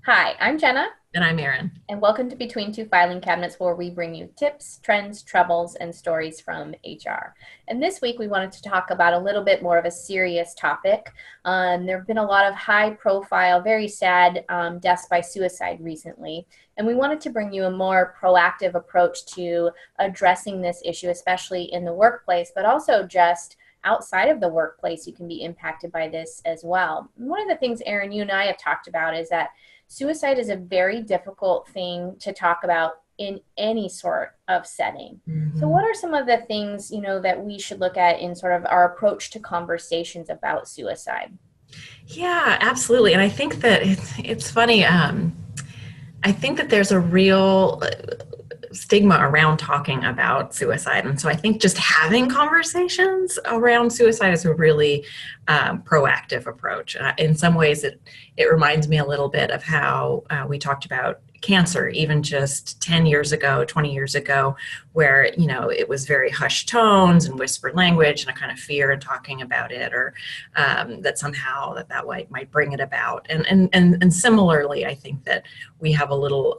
Hi, I'm Jenna, And I'm Erin. and welcome to Between Two Filing Cabinets, where we bring you tips, trends, troubles, and stories from HR. And this week, we wanted to talk about a little bit more of a serious topic. There have been a lot of high profile, very sad deaths by suicide recently, and we wanted to bring you a more proactive approach to addressing this issue, especially in the workplace, but also just outside of the workplace, you can be impacted by this as well. One of the things, Erin, you and I have talked about is that suicide is a very difficult thing to talk about in any sort of setting. So hmm what are some of the things, that we should look at in sort of our approach to conversations about suicide? Yeah, absolutely. And I think that it's funny. I think that there's a real stigma around talking about suicide, and so I think just having conversations around suicide is a really proactive approach. In some ways, it reminds me a little bit of how we talked about cancer even just 10 years ago, 20 years ago, where it was very hushed tones and whispered language and a kind of fear in talking about it, or that somehow that might bring it about. And similarly, I think that we have a little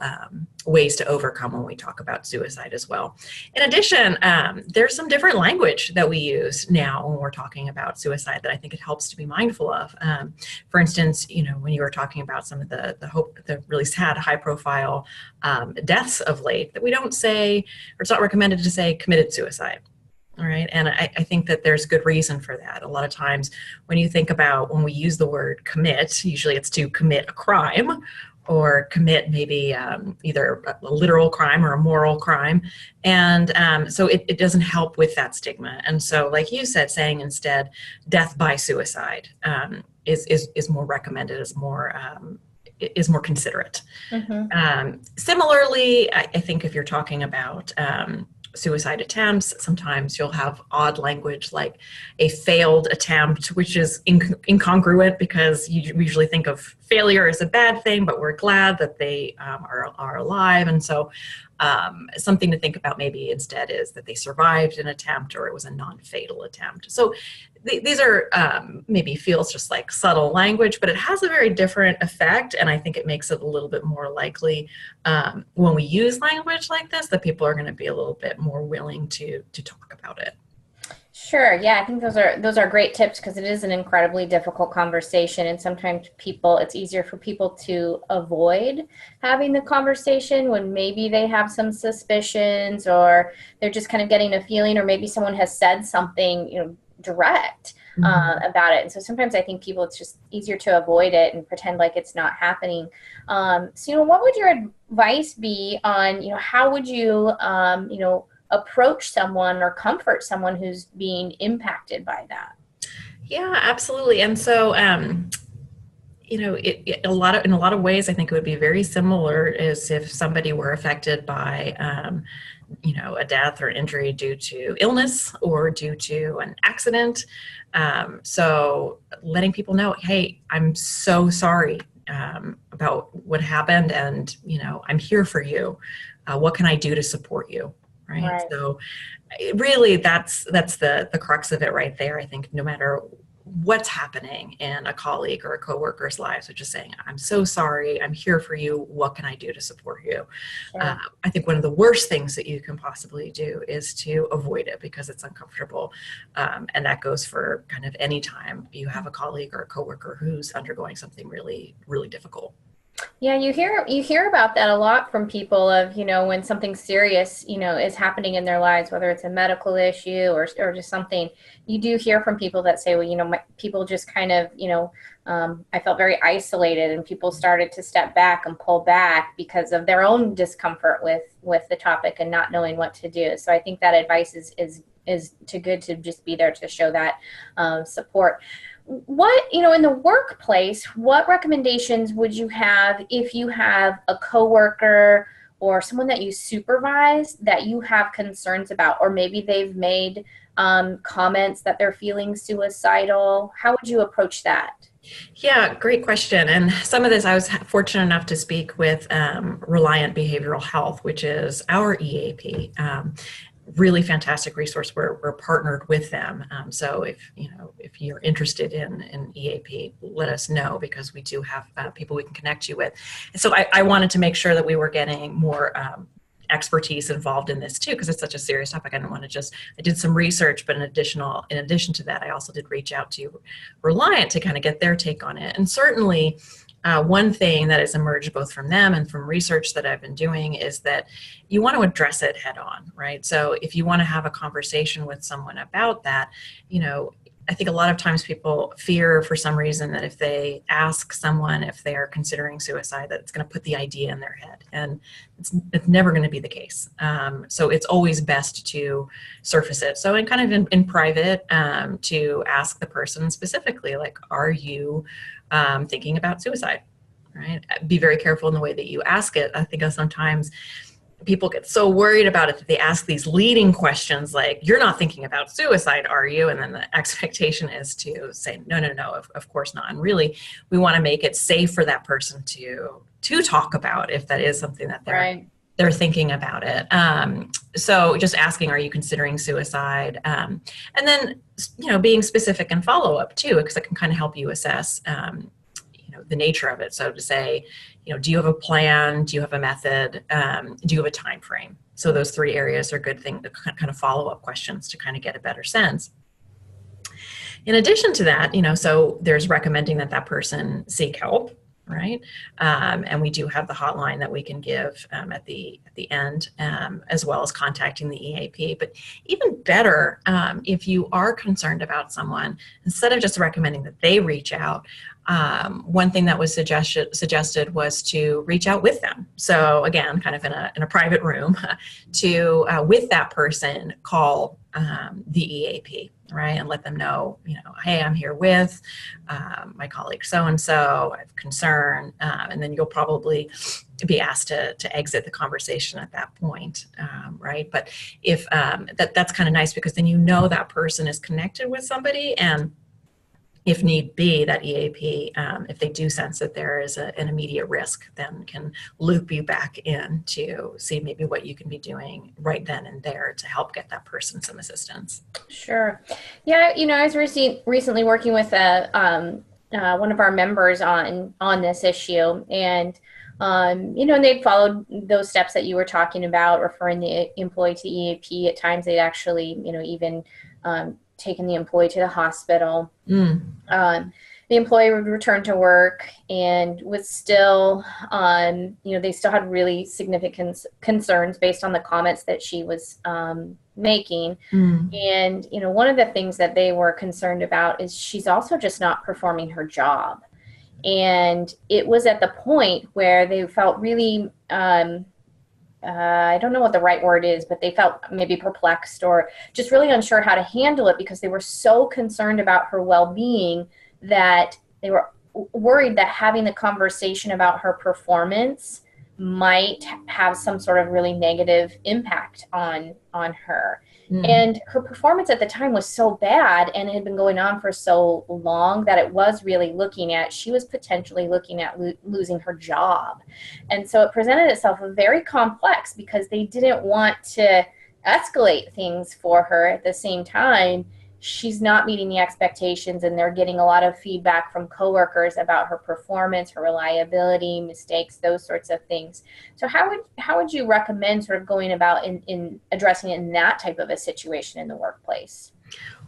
ways to overcome when we talk about suicide as well. In addition, there's some different language that we use now when we're talking about suicide that I think it helps to be mindful of. For instance, when you were talking about some of the really sad, high-profile deaths of late, that we don't say, or it's not recommended to say, committed suicide. All right. And I think that there's good reason for that. A lot of times when you think about when we use the word commit, usually it's to commit a crime or commit maybe either a literal crime or a moral crime. And so it doesn't help with that stigma. And so, like you said, saying instead death by suicide is more recommended, is more considerate. Mm-hmm. Similarly, I think if you're talking about suicide attempts, sometimes you'll have odd language like a failed attempt, which is incongruent because you usually think of failure as a bad thing, but we're glad that they are alive. And so something to think about maybe instead is that they survived an attempt or it was a non-fatal attempt. So these are maybe feels just like subtle language, but it has a very different effect. And I think it makes it a little bit more likely when we use language like this that people are going to be a little bit more willing to talk about it. Sure. Yeah, I think those are great tips because it is an incredibly difficult conversation, and sometimes it's easier for people to avoid having the conversation when maybe they have some suspicions or they're just kind of getting a feeling, or maybe someone has said something, direct Mhm. about it. And so sometimes I think people, it's just easier to avoid it and pretend like it's not happening. So, what would your advice be on, how would you, approach someone or comfort someone who's being impacted by that? Yeah, absolutely. And so, in a lot of ways, I think it would be very similar as if somebody were affected by, a death or injury due to illness or due to an accident. So letting people know, hey, I'm so sorry about what happened, and I'm here for you. What can I do to support you? Right. Right. So really that's the crux of it right there. I think no matter what's happening in a colleague or a coworker's lives, which is saying, I'm so sorry, I'm here for you, what can I do to support you? Sure. I think one of the worst things that you can possibly do is to avoid it because it's uncomfortable. And that goes for kind of any time you have a colleague or a coworker who's undergoing something really, really difficult. Yeah, you hear about that a lot from people of, when something serious, is happening in their lives, whether it's a medical issue or just something, you do hear from people that say, well, people just kind of, I felt very isolated, and people started to step back and pull back because of their own discomfort with the topic and not knowing what to do. So I think that advice is too good to just be there to show that support. What, in the workplace, what recommendations would you have if you have a coworker or someone that you supervise that you have concerns about, or maybe they've made comments that they're feeling suicidal? How would you approach that? Yeah, great question. And some of this, I was fortunate enough to speak with Reliant Behavioral Health, which is our EAP. really fantastic resource. We're partnered with them. So if you're interested in EAP, let us know, because we do have people we can connect you with. And so I wanted to make sure that we were getting more expertise involved in this too, because it's such a serious topic. I didn't want to just, I did some research, but in addition to that, I also did reach out to Reliant to kind of get their take on it. And certainly one thing that has emerged both from them and from research that I've been doing is that you want to address it head on, right? So if you want to have a conversation with someone about that, I think a lot of times people fear for some reason that if they ask someone if they are considering suicide, that it's going to put the idea in their head. And it's never going to be the case. So it's always best to surface it. So in private, to ask the person specifically, like, are you thinking about suicide? Right? Be very careful in the way that you ask it. I think sometimes people get so worried about it that they ask these leading questions like, you're not thinking about suicide, are you? And then the expectation is to say, no, of course not. And really, we want to make it safe for that person to talk about if that is something that they're thinking about it. So just asking, are you considering suicide? And then, being specific and follow up too, because it can kind of help you assess, the nature of it. So to say, do you have a plan? Do you have a method? Do you have a time frame? So those three areas are good things to kind of follow up questions to kind of get a better sense. In addition to that, so there's recommending that person seek help, right? And we do have the hotline that we can give at the end, as well as contacting the EAP. But even better, if you are concerned about someone, instead of just recommending that they reach out, one thing that was suggested was to reach out with them. So again, kind of in a private room, to with that person call the EAP, right, and let them know, hey, I'm here with my colleague so and so. I have concern, and then you'll probably be asked to exit the conversation at that point, right? But if that's kind of nice, because then that person is connected with somebody, and if need be, that EAP, if they do sense that there is an immediate risk, then can loop you back in to see maybe what you can be doing right then and there to help get that person some assistance. Sure. Yeah, I was recently working with one of our members on this issue, and and they'd followed those steps that you were talking about, referring the employee to EAP. At times, they'd actually, even taken the employee to the hospital. The employee would return to work and was still, they still had really significant concerns based on the comments that she was making. And, one of the things that they were concerned about is she's also just not performing her job. And it was at the point where they felt really, I don't know what the right word is, but they felt maybe perplexed or just really unsure how to handle it, because they were so concerned about her well-being that they were worried that having the conversation about her performance might have some sort of really negative impact on her. And her performance at the time was so bad, and it had been going on for so long, that it was really she was potentially looking at losing her job. And so it presented itself as very complex, because they didn't want to escalate things for her. At the same time, she's not meeting the expectations, and they're getting a lot of feedback from coworkers about her performance, her reliability, mistakes, those sorts of things. So how would you recommend sort of going about in addressing it in that type of a situation in the workplace?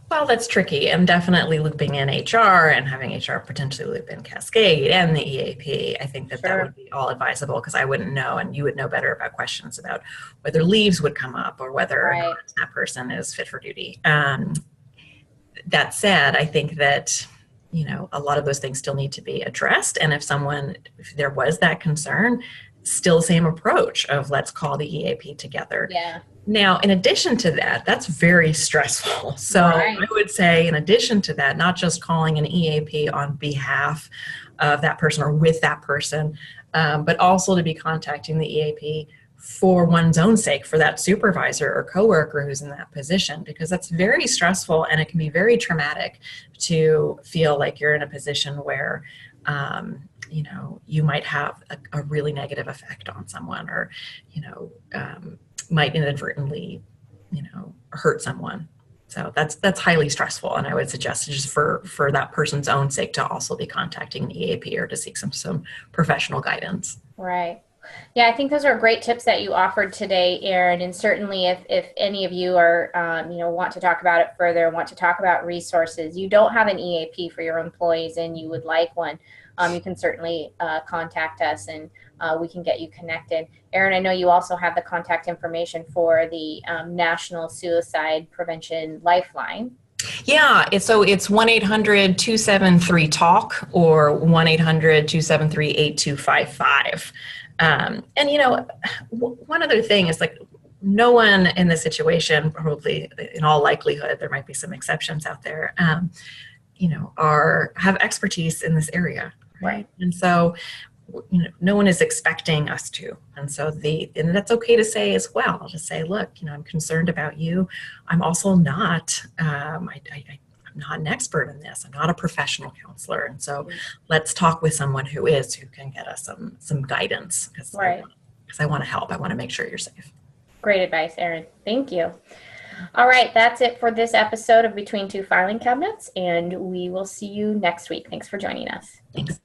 Well, that's tricky, and definitely looping in HR and having HR potentially loop in Cascade and the EAP. I think that would be all advisable, because I wouldn't know, and you would know better about questions about whether leaves would come up or whether or not that person is fit for duty. That said, I think that, a lot of those things still need to be addressed. And if there was that concern, still same approach of let's call the EAP together. Yeah. Now, in addition to that, that's very stressful. So I would say, in addition to that, not just calling an EAP on behalf of that person or with that person, but also to be contacting the EAP for one's own sake, for that supervisor or coworker who's in that position, because that's very stressful, and it can be very traumatic to feel like you're in a position where you might have a really negative effect on someone, or might inadvertently hurt someone. So that's highly stressful. And I would suggest just for that person's own sake to also be contacting an EAP or to seek some professional guidance. Right. Yeah, I think those are great tips that you offered today, Erin. And certainly, if any of you are, want to talk about it further, want to talk about resources, you don't have an EAP for your employees, and you would like one, you can certainly contact us, and we can get you connected. Erin, I know you also have the contact information for the National Suicide Prevention Lifeline. Yeah, it's 1-800-273-TALK or 1-800-273-8255. One other thing is, like, no one in this situation, probably in all likelihood, there might be some exceptions out there, have expertise in this area. Right. And so, no one is expecting us to. And so and that's okay to say as well. I'll just say, look, I'm concerned about you. I'm also not, I'm not an expert in this. I'm not a professional counselor. And so let's talk with someone who can get us some guidance, because right. I want to help. I want to make sure you're safe. Great advice, Erin. Thank you. All right, that's it for this episode of Between Two Filing Cabinets, and we will see you next week. Thanks for joining us. Thanks.